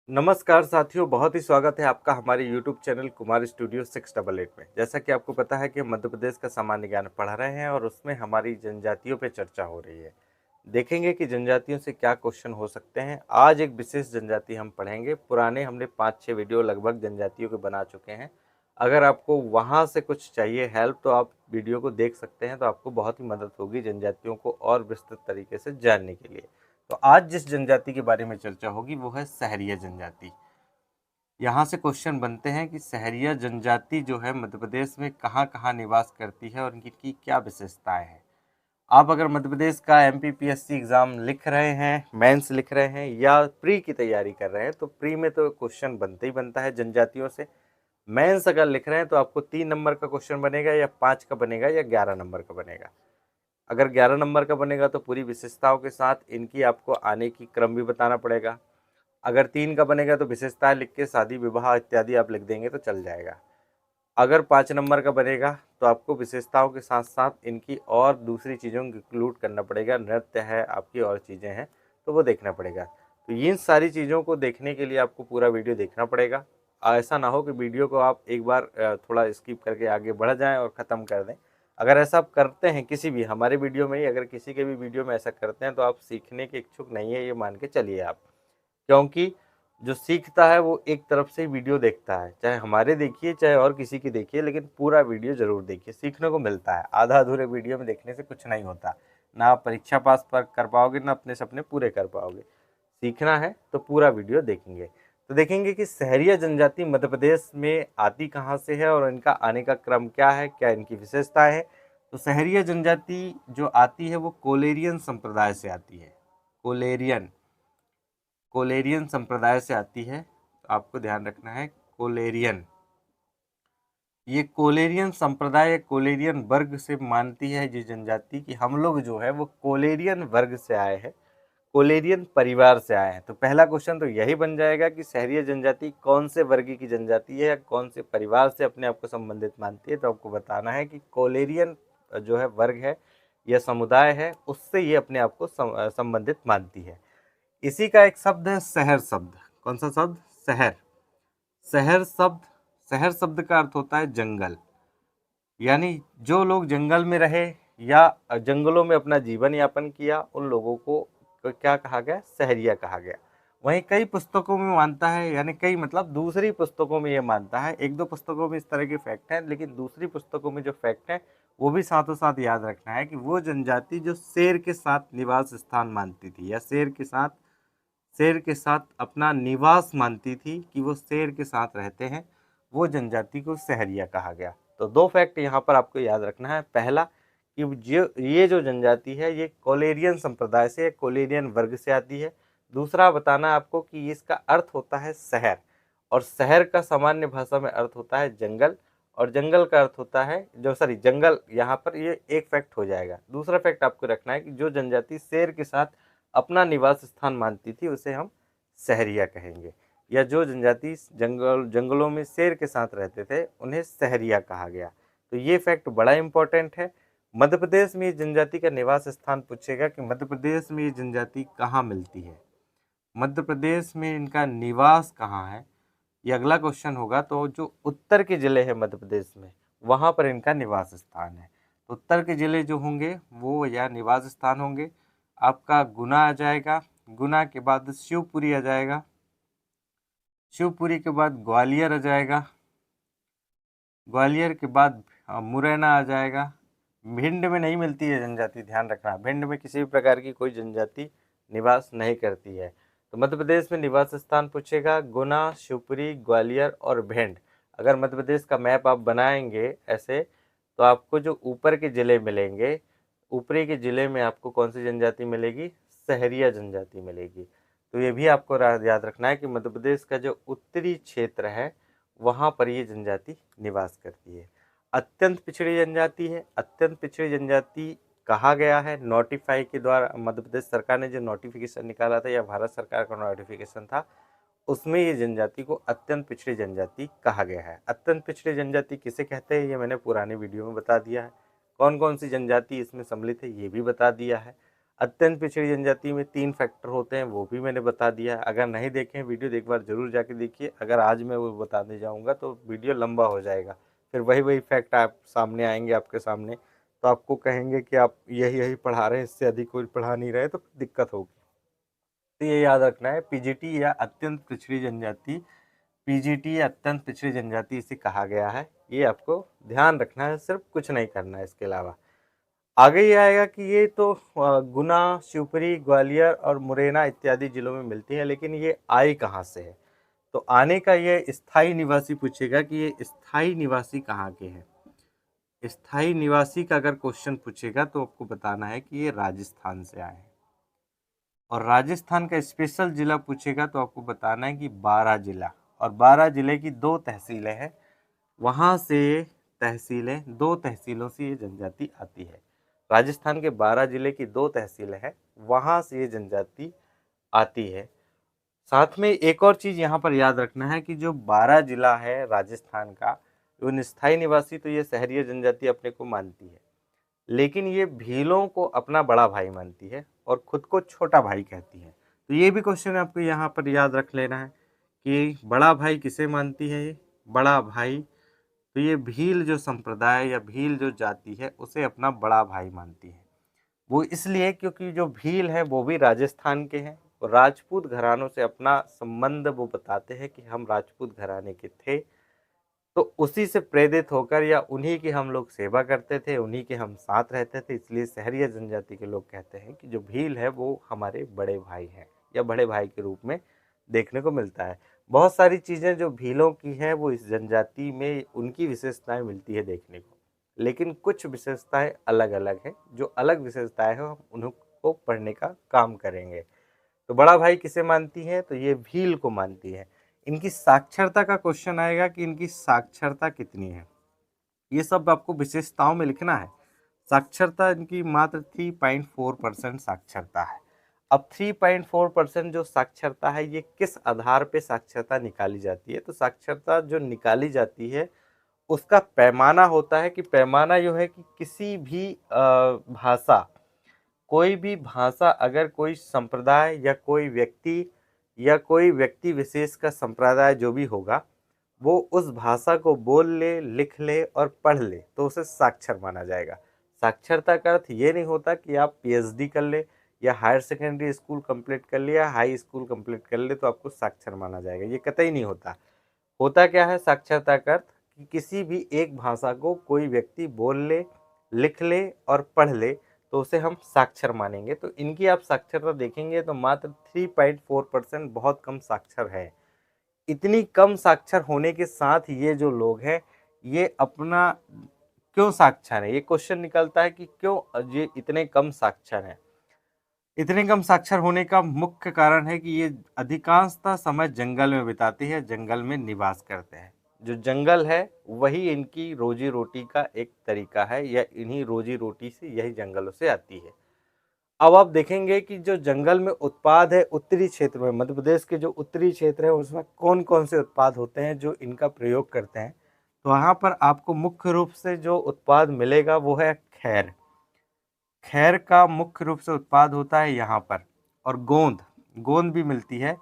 नमस्कार साथियों, बहुत ही स्वागत है आपका हमारे YouTube चैनल कुमार स्टूडियो 688 में। जैसा कि आपको पता है कि हम मध्य प्रदेश का सामान्य ज्ञान पढ़ रहे हैं और उसमें हमारी जनजातियों पे चर्चा हो रही है। देखेंगे कि जनजातियों से क्या क्वेश्चन हो सकते हैं। आज एक विशेष जनजाति हम पढ़ेंगे। पुराने हमने 5-6 वीडियो लगभग जनजातियों के बना चुके हैं। अगर आपको वहाँ से कुछ चाहिए हेल्प तो आप वीडियो को देख सकते हैं, तो आपको बहुत ही मदद होगी जनजातियों को और विस्तृत तरीके से जानने के लिए। तो आज जिस जनजाति के बारे में चर्चा होगी वो है सहरिया जनजाति। यहाँ से क्वेश्चन बनते हैं कि सहरिया जनजाति जो है मध्य प्रदेश में कहाँ कहाँ निवास करती है और इनकी क्या विशेषताएं हैं। आप अगर मध्य प्रदेश का एमपीपीएससी एग्जाम लिख रहे हैं, मेंस लिख रहे हैं या प्री की तैयारी कर रहे हैं, तो प्री में तो क्वेश्चन बनते ही बनता है जनजातियों से। मेंस अगर लिख रहे हैं तो आपको 3 नंबर का क्वेश्चन बनेगा या 5 का बनेगा या 11 नंबर का बनेगा। अगर 11 नंबर का बनेगा तो पूरी विशेषताओं के साथ इनकी आपको आने की क्रम भी बताना पड़ेगा। अगर 3 का बनेगा तो विशेषताएं लिख के शादी विवाह इत्यादि आप लिख देंगे तो चल जाएगा। अगर 5 नंबर का बनेगा तो आपको विशेषताओं के साथ साथ इनकी और दूसरी चीज़ों को इंक्लूड करना पड़ेगा। नृत्य है, आपकी और चीज़ें हैं, तो वो देखना पड़ेगा। तो इन सारी चीज़ों को देखने के लिए आपको पूरा वीडियो देखना पड़ेगा। ऐसा ना हो कि वीडियो को आप एक बार थोड़ा स्किप करके आगे बढ़ जाएं और ख़त्म कर दें। अगर ऐसा आप करते हैं किसी भी हमारे वीडियो में ही, अगर किसी के भी वीडियो में ऐसा करते हैं तो आप सीखने के इच्छुक नहीं है, ये मान के चलिए आप। क्योंकि जो सीखता है वो एक तरफ से ही वीडियो देखता है, चाहे हमारे देखिए चाहे और किसी की देखिए, लेकिन पूरा वीडियो जरूर देखिए, सीखने को मिलता है। आधा अधूरे वीडियो में देखने से कुछ नहीं होता। ना आप परीक्षा पास पर कर पाओगे, ना अपने सपने पूरे कर पाओगे। सीखना है तो पूरा वीडियो देखेंगे। तो देखेंगे कि सहरिया जनजाति मध्य प्रदेश में आती कहाँ से है और इनका आने का क्रम क्या है, क्या इनकी विशेषताएं है। तो सहरिया जनजाति जो आती है वो कोलेरियन संप्रदाय से आती है। कोलेरियन कोलेरियन संप्रदाय से आती है, तो आपको ध्यान रखना है कोलेरियन। ये कोलेरियन संप्रदाय या कोलेरियन वर्ग से मानती है ये जनजाति कि हम लोग जो है वो कोलेरियन वर्ग से आए हैं, कोलेरियन परिवार से आए हैं। तो पहला क्वेश्चन तो यही बन जाएगा कि सहरिया जनजाति कौन से वर्ग की जनजाति है या कौन से परिवार से अपने आप को संबंधित मानती है। तो आपको बताना है कि कोलेरियन जो है वर्ग है या समुदाय है, उससे ये अपने आप को संबंधित मानती है। इसी का एक शब्द है शहर शब्द। कौन सा शब्द? शहर। शहर शब्द, शहर शब्द का अर्थ होता है जंगल। यानी जो लोग जंगल में रहे या जंगलों में अपना जीवन यापन किया, उन लोगों को क्या कहा गया? शहरिया कहा गया। वहीं कई पुस्तकों में मानता है, यानी कई मतलब दूसरी पुस्तकों में ये मानता है। एक दो पुस्तकों में इस तरह के फैक्ट हैं, लेकिन दूसरी पुस्तकों में जो फैक्ट है वो भी साथों साथ याद रखना है कि वो जनजाति जो शेर के साथ निवास स्थान मानती थी या शेर के साथ अपना निवास मानती थी, कि वो शेर के साथ रहते हैं, वो जनजाति को सहरिया कहा गया। तो दो फैक्ट यहाँ पर आपको याद रखना है। पहला कि ये जो जनजाति है ये कोलेरियन संप्रदाय से, कोलेरियन वर्ग से आती है। दूसरा बताना है आपको कि इसका अर्थ होता है शहर, और शहर का सामान्य भाषा में अर्थ होता है जंगल, और जंगल का अर्थ होता है जंगल। यहाँ पर ये एक फैक्ट हो जाएगा। दूसरा फैक्ट आपको रखना है कि जो जनजाति शेर के साथ अपना निवास स्थान मानती थी उसे हम सहरिया कहेंगे, या जो जनजाति जंगलों में शेर के साथ रहते थे उन्हें सहरिया कहा गया। तो ये फैक्ट बड़ा इंपॉर्टेंट है। मध्य प्रदेश में ये जनजाति का निवास स्थान पूछेगा कि मध्य प्रदेश में ये जनजाति कहाँ मिलती है, मध्य प्रदेश में इनका निवास कहाँ है, ये अगला क्वेश्चन होगा। तो जो उत्तर के जिले हैं मध्य प्रदेश में, वहाँ पर इनका निवास स्थान है। तो उत्तर के जिले जो होंगे वो या निवास स्थान होंगे, आपका गुना आ जाएगा, गुना के बाद शिवपुरी आ जाएगा, शिवपुरी के बाद ग्वालियर आ जाएगा, ग्वालियर के बाद मुरैना आ जाएगा। भिंड में नहीं मिलती है जनजाति, ध्यान रखना, भिंड में किसी भी प्रकार की कोई जनजाति निवास नहीं करती है। तो मध्य प्रदेश में निवास स्थान पूछेगा गुना, शिवपुरी, ग्वालियर और भिंड। अगर मध्य प्रदेश का मैप आप बनाएंगे ऐसे, तो आपको जो ऊपर के ज़िले मिलेंगे, ऊपरी के ज़िले में आपको कौन सी जनजाति मिलेगी? सहरिया जनजाति मिलेगी। तो ये भी आपको याद रखना है कि मध्य प्रदेश का जो उत्तरी क्षेत्र है वहाँ पर ये जनजाति निवास करती है। अत्यंत पिछड़ी जनजाति है। अत्यंत पिछड़ी जनजाति कहा गया है नोटिफाई के द्वारा, मध्य प्रदेश सरकार ने जो नोटिफिकेशन निकाला था या भारत सरकार का नोटिफिकेशन था, उसमें ये जनजाति को अत्यंत पिछड़ी जनजाति कहा गया है। अत्यंत पिछड़ी जनजाति किसे कहते हैं ये मैंने पुराने वीडियो में बता दिया है। कौन कौन सी जनजाति इसमें सम्मिलित है ये भी बता दिया है। अत्यंत पिछड़ी जनजाति में 3 फैक्टर होते हैं, वो भी मैंने बता दिया। अगर नहीं देखे हैं वीडियो तो एक बार ज़रूर जाके देखिए। अगर आज मैं वो बताने जाऊँगा तो वीडियो लंबा हो जाएगा, फिर वही फैक्ट आप सामने आएँगे आपके सामने, तो आपको कहेंगे कि आप यही पढ़ा रहे हैं, इससे अधिक कोई पढ़ा नहीं रहे, तो दिक्कत होगी। तो ये याद रखना है, पीजीटी या अत्यंत पिछड़ी जनजाति, पीजीटी या अत्यंत पिछड़ी जनजाति इसे कहा गया है। ये आपको ध्यान रखना है, सिर्फ कुछ नहीं करना है इसके अलावा। आगे ये आएगा कि ये तो गुना, शिवपुरी, ग्वालियर और मुरैना इत्यादि जिलों में मिलती है, लेकिन ये आई कहाँ से है? तो आने का ये स्थायी निवासी पूछेगा कि ये स्थायी निवासी कहाँ के हैं। स्थायी निवासी का अगर क्वेश्चन पूछेगा तो आपको बताना है कि ये राजस्थान से आए हैं। और राजस्थान का स्पेशल जिला पूछेगा तो आपको बताना है कि 12 जिला, और 12 जिले की 2 तहसीलें हैं, वहाँ से तहसीलें, 2 तहसीलों से ये जनजाति आती है। राजस्थान के 12 जिले की 2 तहसीलें हैं, वहाँ से ये जनजाति आती है। साथ में एक और चीज़ यहाँ पर याद रखना है कि जो 12 जिला है राजस्थान का, उन स्थायी निवासी तो ये शहरीय जनजाति अपने को मानती है, लेकिन ये भीलों को अपना बड़ा भाई मानती है और खुद को छोटा भाई कहती है। तो ये भी क्वेश्चन आपको यहाँ पर याद रख लेना है कि बड़ा भाई किसे मानती है ये? बड़ा भाई, तो ये भील जो संप्रदाय या भील जो जाति है उसे अपना बड़ा भाई मानती है। वो इसलिए क्योंकि जो भील है वो भी राजस्थान के हैं और राजपूत घरानों से अपना संबंध वो बताते हैं कि हम राजपूत घराने के थे, तो उसी से प्रेरित होकर या उन्हीं की हम लोग सेवा करते थे, उन्हीं के हम साथ रहते थे, इसलिए शहरीय जनजाति के लोग कहते हैं कि जो भील है वो हमारे बड़े भाई हैं या बड़े भाई के रूप में देखने को मिलता है। बहुत सारी चीज़ें जो भीलों की हैं वो इस जनजाति में उनकी विशेषताएं मिलती है देखने को, लेकिन कुछ विशेषताएं अलग अलग हैं। जो अलग विशेषताएं हैं हम उनको पढ़ने का काम करेंगे। तो बड़ा भाई किसे मानती है? तो ये भील को मानती है। इनकी साक्षरता का क्वेश्चन आएगा कि इनकी साक्षरता कितनी है, ये सब आपको विशेषताओं में लिखना है। साक्षरता इनकी मात्र 3.4% साक्षरता है। अब 3.4% जो साक्षरता है ये किस आधार पे साक्षरता निकाली जाती है? तो साक्षरता जो निकाली जाती है उसका पैमाना होता है कि पैमाना यो है कि किसी भी भाषा, कोई भी भाषा अगर कोई संप्रदाय या कोई व्यक्ति विशेष का संप्रदाय जो भी होगा वो उस भाषा को बोल ले, लिख ले और पढ़ ले तो उसे साक्षर माना जाएगा। साक्षरता का अर्थ ये नहीं होता कि आप पीएचडी कर ले या हायर सेकेंडरी स्कूल कंप्लीट कर ले या हाई स्कूल कंप्लीट कर ले तो आपको साक्षर माना जाएगा, ये कतई नहीं होता। होता क्या है साक्षरता का अर्थ? कि किसी भी एक भाषा को कोई व्यक्ति बोल ले, लिख ले और पढ़ ले तो उसे हम साक्षर मानेंगे। तो इनकी आप साक्षरता देखेंगे तो मात्र 3.4% बहुत कम साक्षर है। इतनी कम साक्षर होने के साथ ये जो लोग हैं ये अपना क्यों साक्षर है, ये क्वेश्चन निकलता है कि क्यों ये इतने कम साक्षर हैं। इतने कम साक्षर होने का मुख्य कारण है कि ये अधिकांशतः समय जंगल में बिताते हैं, जंगल में निवास करते हैं। जो जंगल है वही इनकी रोजी रोटी का एक तरीका है या इन्हीं रोजी रोटी से यही जंगलों से आती है। अब आप देखेंगे कि जो जंगल में उत्पाद है उत्तरी क्षेत्र में, मध्य प्रदेश के जो उत्तरी क्षेत्र है उसमें कौन कौन से उत्पाद होते हैं जो इनका प्रयोग करते हैं। तो वहाँ पर आपको मुख्य रूप से जो उत्पाद मिलेगा वो है खैर। खैर का मुख्य रूप से उत्पाद होता है यहाँ पर, और गोंद, गोंद भी मिलती है।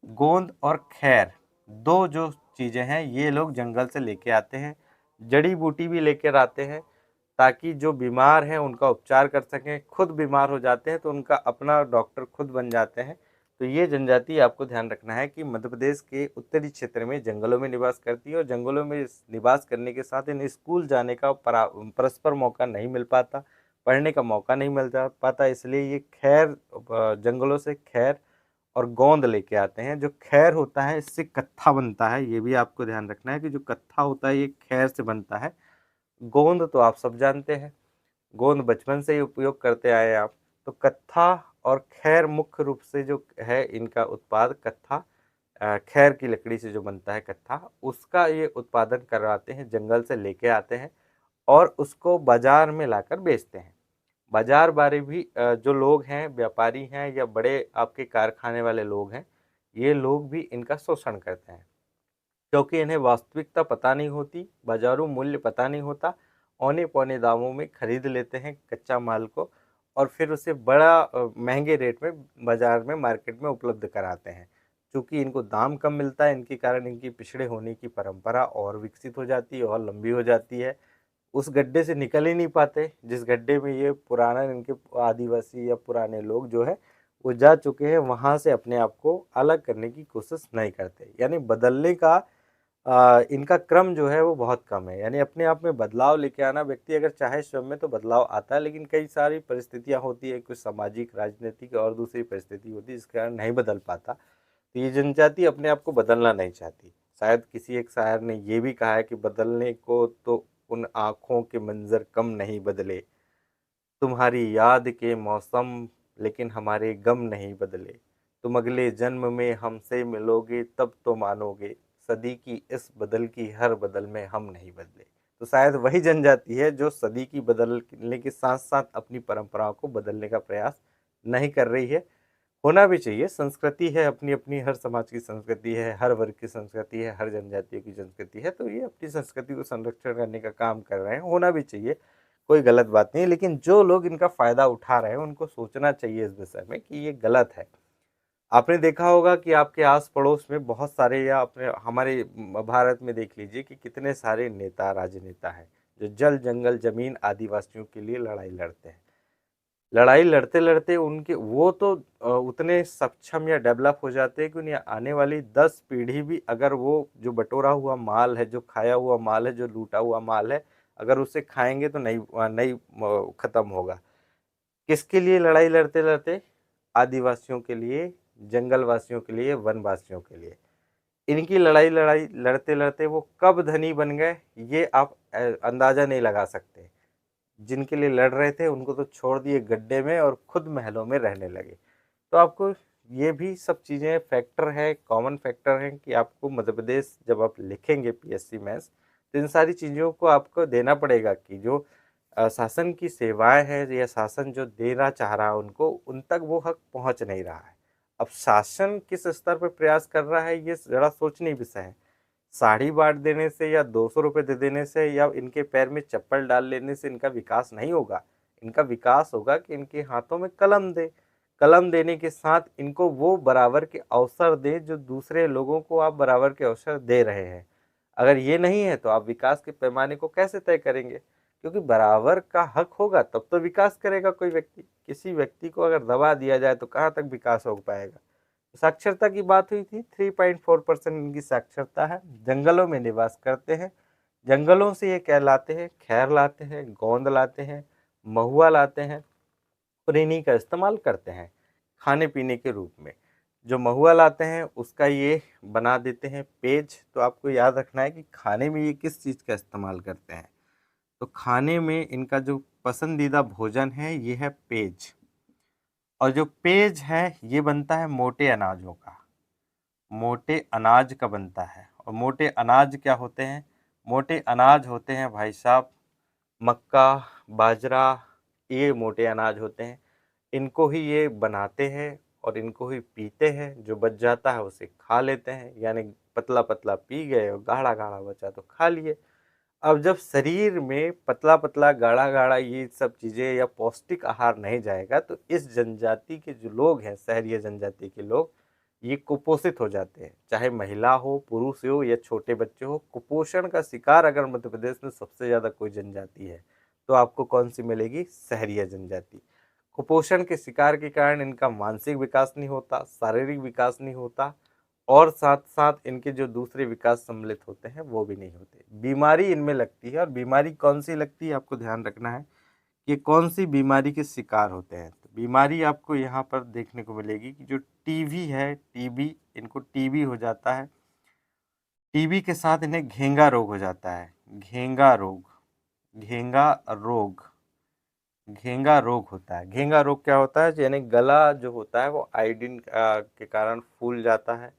गोंद और खैर दो जो चीज़ें हैं ये लोग जंगल से लेके आते हैं। जड़ी बूटी भी लेकर आते हैं ताकि जो बीमार हैं उनका उपचार कर सकें। खुद बीमार हो जाते हैं तो उनका अपना डॉक्टर खुद बन जाते हैं। तो ये जनजाति आपको ध्यान रखना है कि मध्य प्रदेश के उत्तरी क्षेत्र में जंगलों में निवास करती है और जंगलों में निवास करने के साथ इन्हें स्कूल जाने का परस्पर मौका नहीं मिल पाता, पढ़ने का मौका नहीं मिल पाता, इसलिए ये खैर जंगलों से खैर और गोंद लेके आते हैं। जो खैर होता है इससे कत्था बनता है, ये भी आपको ध्यान रखना है कि जो कत्था होता है ये खैर से बनता है। गोंद तो आप सब जानते हैं, गोंद बचपन से ही उपयोग करते आए आप। तो कत्था और खैर मुख्य रूप से जो है इनका उत्पाद कत्था, खैर की लकड़ी से जो बनता है कत्था, उसका ये उत्पादन करवाते हैं, जंगल से लेके आते हैं और उसको बाजार में लाकर बेचते हैं। बाजार बारे भी जो लोग हैं, व्यापारी हैं या बड़े आपके कारखाने वाले लोग हैं, ये लोग भी इनका शोषण करते हैं क्योंकि इन्हें वास्तविकता पता नहीं होती, बाजारू मूल्य पता नहीं होता, औने पौने दामों में खरीद लेते हैं कच्चा माल को और फिर उसे बड़ा महंगे रेट में बाजार में मार्केट में उपलब्ध कराते हैं। चूँकि इनको दाम कम मिलता है, इनके कारण इनकी पिछड़े होने की परंपरा और विकसित हो जाती है और लंबी हो जाती है। उस गड्ढे से निकल ही नहीं पाते, जिस गड्ढे में ये पुराना इनके आदिवासी या पुराने लोग जो है वो जा चुके हैं, वहाँ से अपने आप को अलग करने की कोशिश नहीं करते। यानी बदलने का इनका क्रम जो है वो बहुत कम है। यानी अपने आप में बदलाव लेके आना, व्यक्ति अगर चाहे स्वयं में तो बदलाव आता है, लेकिन कई सारी परिस्थितियाँ होती है, कुछ सामाजिक, राजनीतिक और दूसरी परिस्थिति होती है, जिसके कारण नहीं बदल पाता। तो ये जनजाति अपने आप को बदलना नहीं चाहती। शायद किसी एक शायर ने ये भी कहा है कि बदलने को तो उन आँखों के मंज़र कम नहीं बदले, तुम्हारी याद के मौसम लेकिन हमारे गम नहीं बदले, तुम अगले जन्म में हमसे मिलोगे तब तो मानोगे, सदी की इस बदल की हर बदल में हम नहीं बदले। तो शायद वही जनजाति है जो सदी की बदलने के साथ साथ अपनी परंपराओं को बदलने का प्रयास नहीं कर रही है। होना भी चाहिए, संस्कृति है अपनी अपनी, हर समाज की संस्कृति है, हर वर्ग की संस्कृति है, हर जनजातियों की संस्कृति है, तो ये अपनी संस्कृति को संरक्षण करने का काम कर रहे हैं, होना भी चाहिए, कोई गलत बात नहीं है। लेकिन जो लोग इनका फायदा उठा रहे हैं उनको सोचना चाहिए इस विषय में कि ये गलत है। आपने देखा होगा कि आपके आस पड़ोस में बहुत सारे, या अपने हमारे भारत में देख लीजिए कि कितने सारे नेता, राजनेता हैं जो जल जंगल जमीन आदिवासियों के लिए लड़ाई लड़ते हैं। लड़ाई लड़ते लड़ते उनके वो तो उतने सक्षम या डेवलप हो जाते हैं कि उन्हें आने वाली 10 पीढ़ी भी, अगर वो जो बटोरा हुआ माल है, जो खाया हुआ माल है, जो लूटा हुआ माल है, अगर उसे खाएंगे तो नहीं नहीं खत्म होगा। किसके लिए लड़ाई लड़ते लड़ते? आदिवासियों के लिए, जंगल वासियों के लिए, वनवासियों के लिए। इनकी लड़ाई लड़ाई लड़ते लड़ते वो कब धनी बन गए, ये आप अंदाजा नहीं लगा सकते। जिनके लिए लड़ रहे थे उनको तो छोड़ दिए गड्ढे में और खुद महलों में रहने लगे। तो आपको ये भी सब चीज़ें फैक्टर है, कॉमन फैक्टर हैं कि आपको मध्य प्रदेश जब आप लिखेंगे पीएससी मेंस, तो इन सारी चीज़ों को आपको देना पड़ेगा कि जो शासन की सेवाएं हैं या शासन जो देना चाह रहा है उनको, उन तक वो हक पहुंच नहीं रहा है। अब शासन किस स्तर पर प्रयास कर रहा है, ये ज़रा सोचनीय विषय है। साड़ी बांट देने से या 200 रुपये दे देने से या इनके पैर में चप्पल डाल लेने से इनका विकास नहीं होगा। इनका विकास होगा कि इनके हाथों में कलम दे, कलम देने के साथ इनको वो बराबर के अवसर दे जो दूसरे लोगों को आप बराबर के अवसर दे रहे हैं। अगर ये नहीं है तो आप विकास के पैमाने को कैसे तय करेंगे? क्योंकि बराबर का हक होगा तब तो विकास करेगा कोई व्यक्ति। किसी व्यक्ति को अगर दबा दिया जाए तो कहाँ तक विकास हो पाएगा? साक्षरता की बात हुई थी, 3.4% इनकी साक्षरता है, जंगलों में निवास करते हैं। जंगलों से ये क्या लाते हैं? खैर लाते हैं, गोंद लाते हैं, महुआ लाते हैं और इन्हीं का इस्तेमाल करते हैं खाने पीने के रूप में। जो महुआ लाते हैं उसका ये बना देते हैं पेज। तो आपको याद रखना है कि खाने में ये किस चीज़ का इस्तेमाल करते हैं। तो खाने में इनका जो पसंदीदा भोजन है ये है पेज। और जो पेज है ये बनता है मोटे अनाजों का, मोटे अनाज का बनता है। और मोटे अनाज क्या होते हैं? मोटे अनाज होते हैं भाई साहब मक्का, बाजरा, ये मोटे अनाज होते हैं। इनको ही ये बनाते हैं और इनको ही पीते हैं। जो बच जाता है उसे खा लेते हैं, यानी पतला पतला पी गए और गाढ़ा गाढ़ा बचा तो खा लिए। अब जब शरीर में पतला पतला गाढ़ा गाढ़ा ये सब चीज़ें या पौष्टिक आहार नहीं जाएगा तो इस जनजाति के जो लोग हैं, शहरीय जनजाति के लोग, ये कुपोषित हो जाते हैं। चाहे महिला हो, पुरुष हो या छोटे बच्चे हो, कुपोषण का शिकार अगर मध्य प्रदेश में सबसे ज़्यादा कोई जनजाति है तो आपको कौन सी मिलेगी? शहरीय जनजाति। कुपोषण के शिकार के कारण इनका मानसिक विकास नहीं होता, शारीरिक विकास नहीं होता और साथ साथ इनके जो दूसरे विकास सम्मिलित होते हैं वो भी नहीं होते। बीमारी इनमें लगती है। और बीमारी कौन सी लगती है आपको ध्यान रखना है कि कौन सी बीमारी के शिकार होते हैं। तो बीमारी आपको यहाँ पर देखने को मिलेगी कि जो टीबी है, टीबी, इनको टीबी हो जाता है। टीबी के साथ इन्हें घेंगा रोग हो जाता है। घेंगा रोग, घेंगा रोग, घेंगा रोग होता है। घेंगा रोग क्या होता है? यानी गला जो होता है वो आयोडीन के कारण फूल जाता है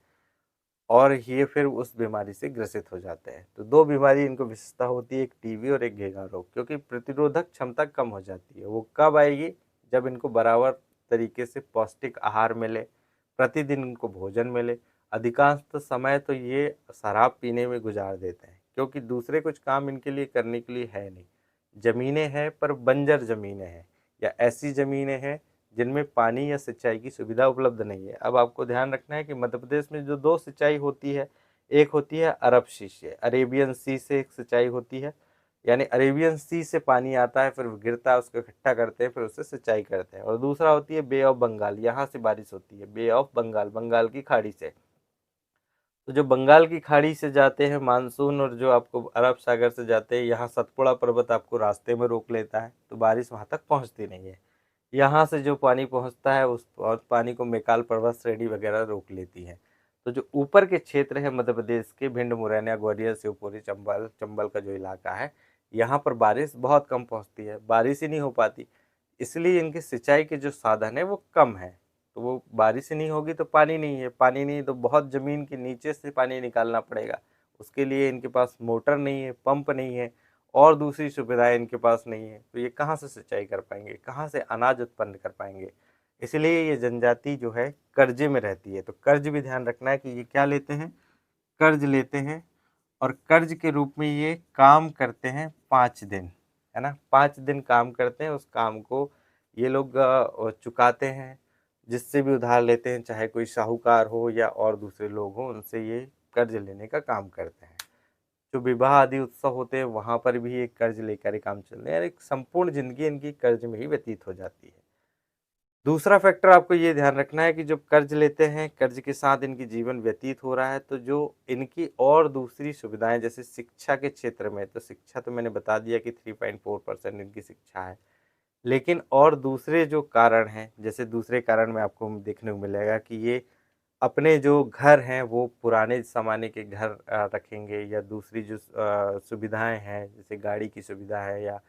और ये फिर उस बीमारी से ग्रसित हो जाते हैं। तो दो बीमारी इनको विशेषता होती है, एक टीबी और एक घेंगा रोग। क्योंकि प्रतिरोधक क्षमता कम हो जाती है। वो कब आएगी? जब इनको बराबर तरीके से पौष्टिक आहार मिले, प्रतिदिन इनको भोजन मिले। अधिकांश तो समय तो ये शराब पीने में गुजार देते हैं क्योंकि दूसरे कुछ काम इनके लिए करने के लिए है नहीं। ज़मीनें हैं पर बंजर ज़मीनें हैं। या ऐसी ज़मीनें हैं जिनमें पानी या सिंचाई की सुविधा उपलब्ध नहीं है। अब आपको ध्यान रखना है कि मध्य प्रदेश में जो 2 सिंचाई होती है, एक होती है अरब सी से, अरेबियन सी से एक सिंचाई होती है, यानी अरेबियन सी से पानी आता है, फिर गिरता है, उसको इकट्ठा करते हैं, फिर उससे सिंचाई करते हैं। और दूसरा होती है बे ऑफ बंगाल, यहाँ से बारिश होती है, बे ऑफ बंगाल, बंगाल की खाड़ी से। तो जो बंगाल की खाड़ी से जाते हैं मानसून, और जो आपको अरब सागर से जाते हैं, यहाँ सतपुड़ा पर्वत आपको रास्ते में रोक लेता है, तो बारिश वहाँ तक पहुँचती नहीं है। यहाँ से जो पानी पहुँचता है उस पानी को मैकाल पर्वत श्रेणी वगैरह रोक लेती है। तो जो ऊपर के क्षेत्र है मध्य प्रदेश के, भिंड, मुरैना, ग्वालियर, शिवपुरी, चंबल चंबल का जो इलाका है, यहाँ पर बारिश बहुत कम पहुँचती है, बारिश ही नहीं हो पाती। इसलिए इनकी सिंचाई के जो साधन है वो कम है। तो वो बारिश ही नहीं होगी तो पानी नहीं है, पानी नहीं तो बहुत ज़मीन के नीचे से पानी निकालना पड़ेगा। उसके लिए इनके पास मोटर नहीं है, पंप नहीं है, और दूसरी सुविधाएं इनके पास नहीं है। तो ये कहाँ से सिंचाई कर पाएंगे, कहाँ से अनाज उत्पन्न कर पाएंगे। इसलिए ये जनजाति जो है कर्जे में रहती है। तो कर्ज भी ध्यान रखना है कि ये क्या लेते हैं, कर्ज लेते हैं, और कर्ज के रूप में ये काम करते हैं 5 दिन, है ना, 5 दिन काम करते हैं। उस काम को ये लोग चुकाते हैं, जिससे भी उधार लेते हैं, चाहे कोई साहूकार हो या और दूसरे लोग हों, उनसे ये कर्ज लेने का काम करते हैं। जो विवाह आदि उत्सव होते हैं वहाँ पर भी ये कर्ज लेकर ही काम चलते हैं, एक संपूर्ण जिंदगी इनकी कर्ज में ही व्यतीत हो जाती है। दूसरा फैक्टर आपको ये ध्यान रखना है कि जब कर्ज लेते हैं, कर्ज के साथ इनकी जीवन व्यतीत हो रहा है, तो जो इनकी और दूसरी सुविधाएं जैसे शिक्षा के क्षेत्र में, तो शिक्षा तो मैंने बता दिया कि 3.4% इनकी शिक्षा है। लेकिन और दूसरे जो कारण हैं, जैसे दूसरे कारण में आपको देखने को मिलेगा कि ये अपने जो घर हैं वो पुराने ज़माने के घर रखेंगे, या दूसरी जो सुविधाएं हैं जैसे गाड़ी की सुविधा है या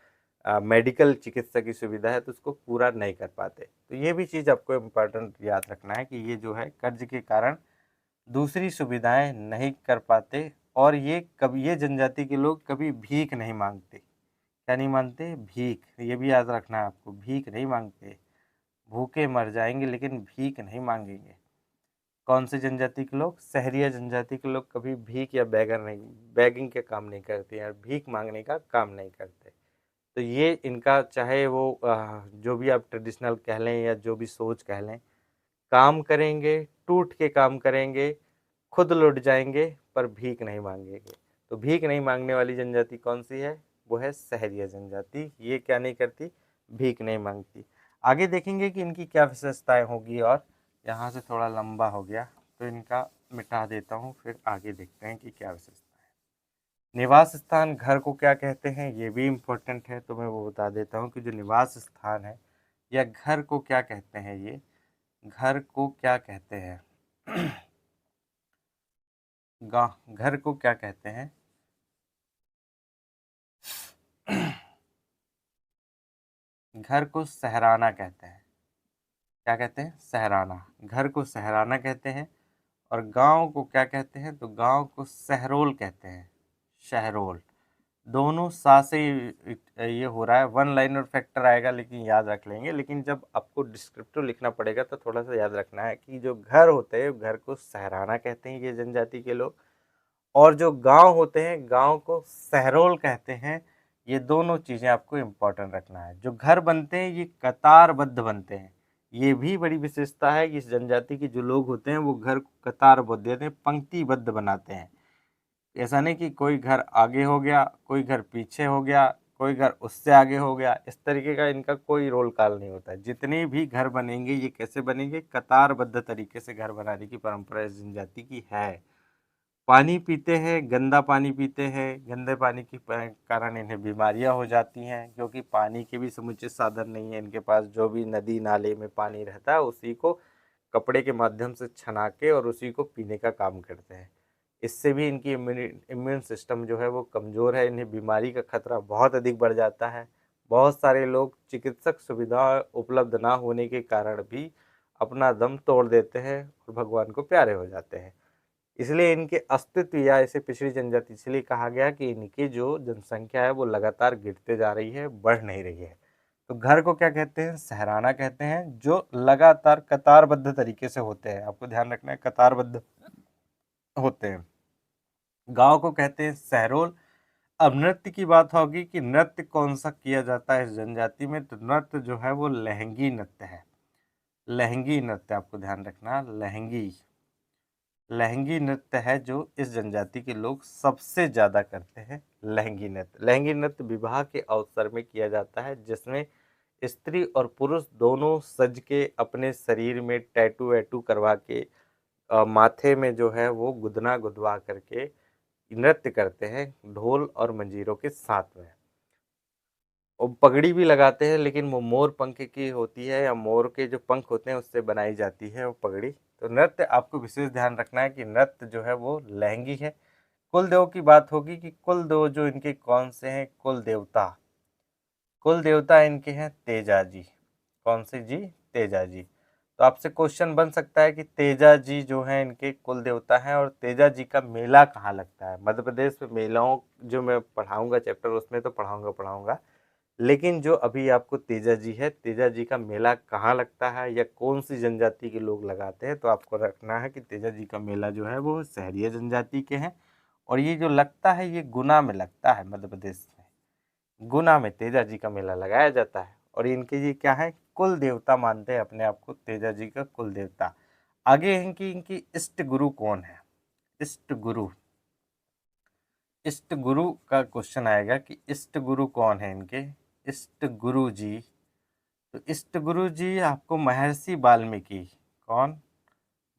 मेडिकल चिकित्सा की सुविधा है, तो उसको पूरा नहीं कर पाते। तो ये भी चीज़ आपको इम्पोर्टेंट याद रखना है कि ये जो है कर्ज के कारण दूसरी सुविधाएं नहीं कर पाते। और ये कभी, ये जनजाति के लोग कभी भीख नहीं मांगते। क्या नहीं मांगते, भीख। ये भी याद रखना है आपको, भीख नहीं मांगते। भूखे मर जाएंगे लेकिन भीख नहीं मांगेंगे। कौन से जनजाति के लोग, सहरिया जनजाति के लोग कभी भीख या बैगर नहीं, बैगिंग के काम नहीं करते हैं, भीख मांगने का काम नहीं करते। तो ये इनका, चाहे वो जो भी आप ट्रेडिशनल कह लें या जो भी सोच कह लें, काम करेंगे, टूट के काम करेंगे, खुद लुट जाएंगे, पर भीख नहीं मांगेंगे। तो भीख नहीं मांगने वाली जनजाति कौन सी है, वो है सहरिया जनजाति। ये क्या नहीं करती, भीख नहीं मांगती। आगे देखेंगे कि इनकी क्या विशेषताएं होगी। और यहाँ से थोड़ा लंबा हो गया तो इनका मिटा देता हूँ, फिर आगे देखते हैं कि क्या विशेषता है। निवास स्थान, घर को क्या कहते हैं, ये भी इम्पोर्टेंट है, तो मैं वो बता देता हूँ कि जो निवास स्थान है या घर को क्या कहते हैं, ये घर को क्या कहते हैं घर को क्या कहते हैं घर को सहराना कहते हैं। क्या कहते हैं, सहराना। घर को सहराना कहते हैं। और गांव को क्या कहते हैं, तो गांव को सहरोल कहते हैं, शहरोल। दोनों सा से ये हो रहा है, वन लाइनर फैक्टर आएगा लेकिन याद रख लेंगे। लेकिन जब आपको डिस्क्रिप्टिव लिखना पड़ेगा तो थोड़ा सा याद रखना है कि जो घर होते हैं घर को सहराना कहते हैं ये जनजाति के लोग, और जो गांव होते हैं गांव को सहरोल कहते हैं। ये दोनों चीज़ें आपको इम्पोर्टेंट रखना है। जो घर बनते हैं ये कतारबद्ध बनते हैं। ये भी बड़ी विशेषता है कि इस जनजाति के जो लोग होते हैं वो घर को कतारबद्ध देते हैं, पंक्तिबद्ध बनाते हैं। ऐसा नहीं कि कोई घर आगे हो गया, कोई घर पीछे हो गया, कोई घर उससे आगे हो गया, इस तरीके का इनका कोई रोल काल नहीं होता है। जितने भी घर बनेंगे ये कैसे बनेंगे, कतारबद्ध तरीके से घर बनाने की परंपरा इस जनजाति की है। पानी पीते हैं, गंदा पानी पीते हैं, गंदे पानी के कारण इन्हें बीमारियां हो जाती हैं, क्योंकि पानी के भी समुचित साधन नहीं है इनके पास। जो भी नदी नाले में पानी रहता है उसी को कपड़े के माध्यम से छना के और उसी को पीने का काम करते हैं। इससे भी इनकी इम्यून सिस्टम जो है वो कमज़ोर है, इन्हें बीमारी का खतरा बहुत अधिक बढ़ जाता है। बहुत सारे लोग चिकित्सक सुविधा उपलब्ध ना होने के कारण भी अपना दम तोड़ देते हैं और भगवान को प्यारे हो जाते हैं। इसलिए इनके अस्तित्व, या इसे पिछड़ी जनजाति इसलिए कहा गया कि इनकी जो जनसंख्या है वो लगातार गिरते जा रही है, बढ़ नहीं रही है। तो घर को क्या कहते हैं, सहराना कहते हैं, जो लगातार कतारबद्ध तरीके से होते हैं। आपको ध्यान रखना है, कतारबद्ध होते हैं। गांव को कहते हैं सहरोल। अब नृत्य की बात होगी कि नृत्य कौन सा किया जाता है इस जनजाति में, तो नृत्य जो है वो लहंगी नृत्य है। लहंगी नृत्य आपको ध्यान रखना, लहंगी लहंगी नृत्य है जो इस जनजाति के लोग सबसे ज्यादा करते हैं। लहंगी नृत्य, लहंगी नृत्य विवाह के अवसर में किया जाता है, जिसमें स्त्री और पुरुष दोनों सज के अपने शरीर में टैटू वैटू करवा के माथे में जो है वो गुदना गुदवा करके नृत्य करते हैं ढोल और मंजीरों के साथ में। और पगड़ी भी लगाते हैं, लेकिन वो मोर पंख की होती है या मोर के जो पंख होते हैं उससे बनाई जाती है वो पगड़ी। तो नृत्य आपको विशेष ध्यान रखना है कि नृत्य जो है वो लहंगी है। कुल देव की बात होगी कि कुल देव जो इनके कौन से हैं, कुल देवता, कुल देवता इनके हैं तेजा जी। कौन से जी? तेजा जी। तो आपसे क्वेश्चन बन सकता है कि तेजा जी जो है इनके कुल देवता हैं, और तेजा जी का मेला कहाँ लगता है? मध्य प्रदेश में मेलाओं जो मैं पढ़ाऊंगा चैप्टर उसमें तो पढ़ाऊंगा, लेकिन जो अभी आपको तेजा जी है, तेजा जी का मेला कहाँ लगता है या कौन सी जनजाति के लोग लगाते हैं, तो आपको रखना है कि तेजा जी का मेला जो है वो सहरिया जनजाति के हैं। और ये जो लगता है ये गुना में लगता है, मध्य प्रदेश में गुना में तेजा जी का मेला लगाया जाता है। और इनके ये क्या है, कुल देवता मानते हैं अपने आप को, तेजा जी का कुल देवता। आगे इनकी इनकी इष्ट गुरु कौन है? इष्ट गुरु, इष्ट गुरु का क्वेश्चन आएगा कि इष्ट गुरु कौन है इनके? इष्ट गुरु जी, तो इष्ट गुरु जी आपको महर्षि वाल्मीकि। कौन?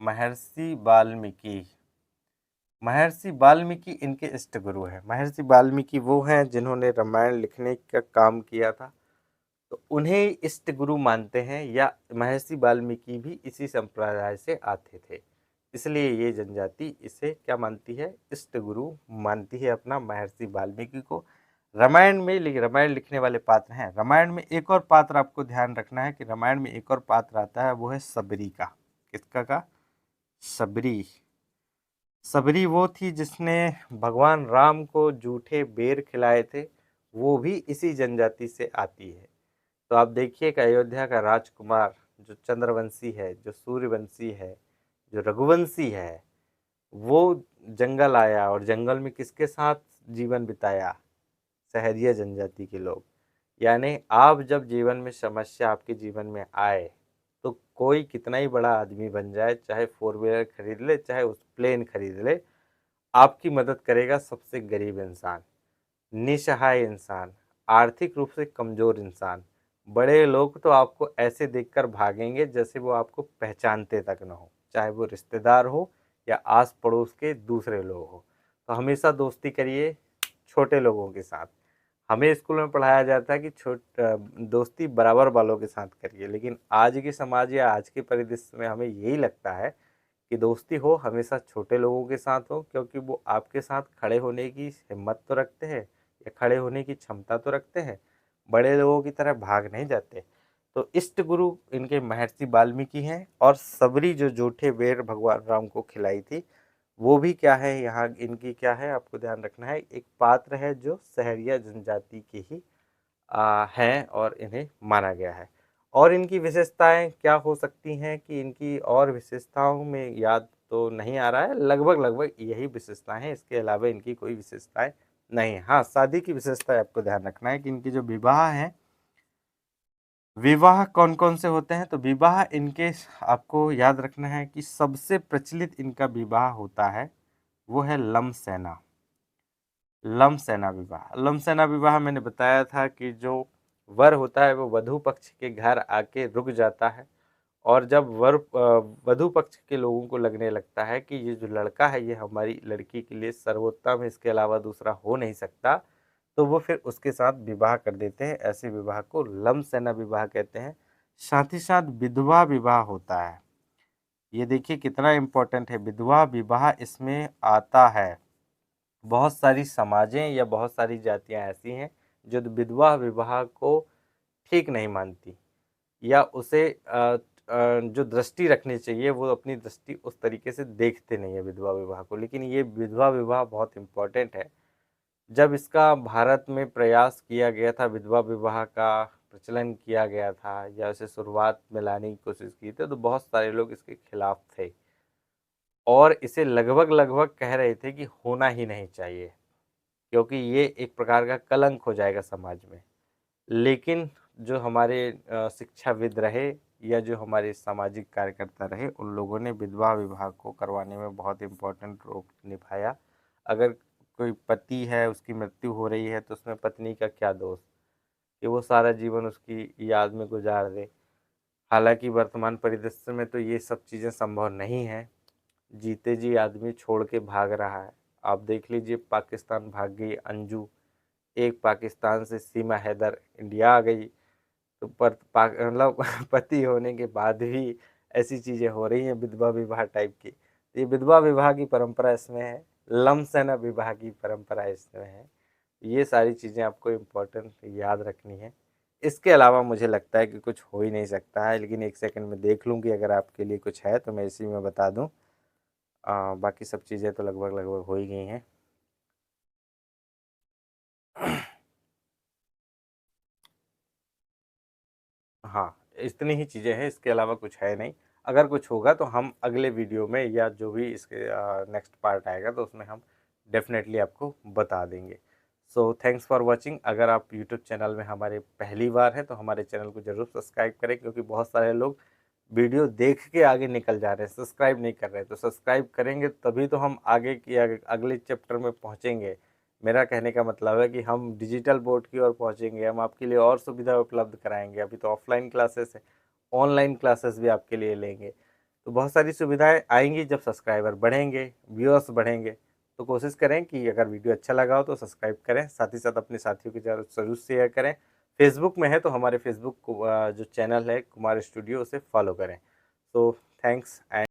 महर्षि वाल्मीकि। महर्षि वाल्मीकि इनके इष्ट गुरु है। महर्षि वाल्मीकि वो हैं जिन्होंने रामायण लिखने का काम किया था, तो उन्हें इष्ट गुरु मानते हैं, या महर्षि वाल्मीकि भी इसी संप्रदाय से आते थे, इसलिए ये जनजाति इसे क्या मानती है? इष्ट गुरु मानती है अपना महर्षि वाल्मीकि को। रामायण में रामायण लिखने वाले पात्र हैं। रामायण में एक और पात्र आपको ध्यान रखना है कि रामायण में एक और पात्र आता है, वो है सबरी का। किसका का? सबरी। सबरी वो थी जिसने भगवान राम को जूठे बेर खिलाए थे, वो भी इसी जनजाति से आती है। तो आप देखिए कि अयोध्या का राजकुमार जो चंद्रवंशी है, जो सूर्यवंशी है, जो रघुवंशी है, वो जंगल आया और जंगल में किसके साथ जीवन बिताया? सहरिया जनजाति के लोग। यानी आप जब जीवन में समस्या आपके जीवन में आए, तो कोई कितना ही बड़ा आदमी बन जाए, चाहे 4 व्हीलर खरीद ले, चाहे उस प्लेन खरीद ले, आपकी मदद करेगा सबसे गरीब इंसान, निसहाय इंसान, आर्थिक रूप से कमजोर इंसान। बड़े लोग तो आपको ऐसे देखकर भागेंगे जैसे वो आपको पहचानते तक न हो, चाहे वो रिश्तेदार हो या आस पड़ोस के दूसरे लोग हो। तो हमेशा दोस्ती करिए छोटे लोगों के साथ। हमें स्कूल में पढ़ाया जाता है कि दोस्ती बराबर वालों के साथ करिए, लेकिन आज के समाज या आज के परिदृश्य में हमें यही लगता है कि दोस्ती हो हमेशा छोटे लोगों के साथ हो, क्योंकि वो आपके साथ खड़े होने की हिम्मत तो रखते हैं या खड़े होने की क्षमता तो रखते हैं, बड़े लोगों की तरह भाग नहीं जाते। तो इष्ट गुरु इनके महर्षि वाल्मीकि हैं। और सबरी जो जूठे बेर भगवान राम को खिलाई थी, वो भी क्या है, यहाँ इनकी क्या है आपको ध्यान रखना है, एक पात्र है जो सहरिया जनजाति के ही हैं और इन्हें माना गया है। और इनकी विशेषताएं क्या हो सकती हैं कि इनकी और विशेषताओं में याद तो नहीं आ रहा है, लगभग लगभग यही विशेषताएं हैं, इसके अलावा इनकी कोई विशेषताएं नहीं है। हाँ, शादी की विशेषता आपको ध्यान रखना है कि इनकी जो विवाह है, विवाह कौन कौन से होते हैं, तो विवाह इनके आपको याद रखना है कि सबसे प्रचलित इनका विवाह होता है वो है लमसेना। लमसेना विवाह, लमसेना विवाह मैंने बताया था कि जो वर होता है वो वधु पक्ष के घर आके रुक जाता है, और जब वधु पक्ष के लोगों को लगने लगता है कि ये जो लड़का है ये हमारी लड़की के लिए सर्वोत्तम है, इसके अलावा दूसरा हो नहीं सकता, तो वो फिर उसके साथ विवाह कर देते हैं। ऐसे विवाह को लमसेना विवाह कहते हैं। साथ ही साथ विधवा विवाह होता है। ये देखिए कितना इम्पोर्टेंट है, विधवा विवाह इसमें आता है। बहुत सारी समाजें या बहुत सारी जातियां ऐसी हैं जो विधवा विवाह को ठीक नहीं मानती, या उसे जो दृष्टि रखनी चाहिए वो अपनी दृष्टि उस तरीके से देखते नहीं है विधवा विवाह को। लेकिन ये विधवा विवाह बहुत इम्पोर्टेंट है। जब इसका भारत में प्रयास किया गया था, विधवा विवाह का प्रचलन किया गया था या उसे शुरुआत में लाने की कोशिश की थी, तो बहुत सारे लोग इसके खिलाफ थे और इसे लगभग लगभग कह रहे थे कि होना ही नहीं चाहिए। क्योंकि ये एक प्रकार का कलंक हो जाएगा समाज में। लेकिन जो हमारे शिक्षाविद रहे या जो हमारे सामाजिक कार्यकर्ता रहे, उन लोगों ने विधवा विवाह को करवाने में बहुत इम्पोर्टेंट रोल निभाया। अगर कोई पति है, उसकी मृत्यु हो रही है, तो उसमें पत्नी का क्या दोष कि वो सारा जीवन उसकी याद में गुजार दे। हालांकि वर्तमान परिदृश्य में तो ये सब चीज़ें संभव नहीं है। जीते जी आदमी छोड़ के भाग रहा है। आप देख लीजिए, पाकिस्तान भाग गई अंजू, एक पाकिस्तान से सीमा हैदर इंडिया आ गई। तो पर मतलब पति होने के बाद भी ऐसी चीज़ें हो रही हैं विधवा विवाह टाइप की। ये विधवा विवाह की परंपरा इसमें है, लमसना विवाह की परंपरा इसमें है। ये सारी चीज़ें आपको इम्पोर्टेंट याद रखनी है। इसके अलावा मुझे लगता है कि कुछ हो ही नहीं सकता है, लेकिन एक सेकंड में देख लूँ कि अगर आपके लिए कुछ है तो मैं इसी में बता दूँ। बाकी सब चीज़ें तो लगभग लगभग हो ही गई हैं। हाँ, इतनी ही चीज़ें हैं, इसके अलावा कुछ है नहीं। अगर कुछ होगा तो हम अगले वीडियो में या जो भी इसके नेक्स्ट पार्ट आएगा तो उसमें हम डेफिनेटली आपको बता देंगे। So thanks for watching. अगर आप यूट्यूब चैनल में हमारे पहली बार हैं तो हमारे चैनल को ज़रूर सब्सक्राइब करें, क्योंकि बहुत सारे लोग वीडियो देख के आगे निकल जा रहे हैं, सब्सक्राइब नहीं कर रहे हैं। तो सब्सक्राइब करेंगे तभी तो हम आगे की अगले चैप्टर में पहुँचेंगे। मेरा कहने का मतलब है कि हम डिजिटल बोर्ड की ओर पहुंचेंगे, हम आपके लिए और सुविधा उपलब्ध कराएंगे। अभी तो ऑफलाइन क्लासेस है, ऑनलाइन क्लासेस भी आपके लिए लेंगे। तो बहुत सारी सुविधाएं आएंगी जब सब्सक्राइबर बढ़ेंगे, व्यूअर्स बढ़ेंगे। तो कोशिश करें कि अगर वीडियो अच्छा लगा हो तो सब्सक्राइब करें, साथ ही साथ अपने साथियों के साथ जरूर शेयर करें। फेसबुक में है तो हमारे फेसबुक जो चैनल है कुमार स्टूडियो, उसे फॉलो करें। तो थैंक्स एंड